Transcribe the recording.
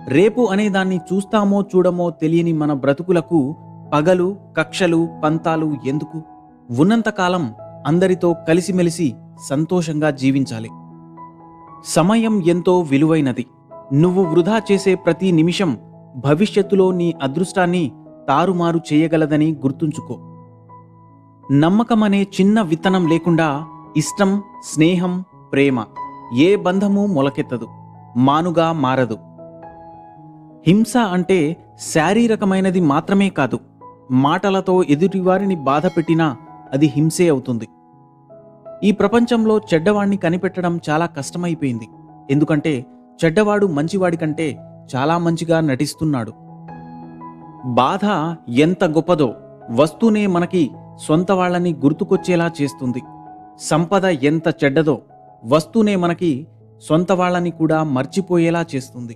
రేపు అనేదాన్ని చూస్తామో చూడమో తెలియని మన బ్రతుకులకు పగలు, కక్షలు, పంతాలు ఎందుకు? ఉన్నంతకాలం అందరితో కలిసిమెలిసి సంతోషంగా జీవించాలి. సమయం ఎంతో విలువైనది. నువ్వు వృధా చేసే ప్రతి నిమిషం భవిష్యత్తులో నీ అదృష్టాన్ని తారుమారు చేయగలదని గుర్తుంచుకో. నమ్మకమనే చిన్న విత్తనం లేకుండా ఇష్టం, స్నేహం, ప్రేమ ఏ బంధమూ మొలకెత్తదు, మానుగా మారదు. హింస అంటే శారీరకమైనది మాత్రమే కాదు, మాటలతో ఎదుటివారిని బాధపెట్టినా అది హింసే అవుతుంది. ఈ ప్రపంచంలో చెడ్డవాణ్ణి కనిపెట్టడం చాలా కష్టమైపోయింది. ఎందుకంటే చెడ్డవాడు మంచివాడి కంటే చాలా మంచిగా నటిస్తున్నాడు. బాధ ఎంత గొప్పదో వస్తూనే మనకి సొంత వాళ్ళని గుర్తుకొచ్చేలా చేస్తుంది. సంపద ఎంత చెడ్డదో వస్తూనే మనకి సొంత వాళ్ళని కూడా మర్చిపోయేలా చేస్తుంది.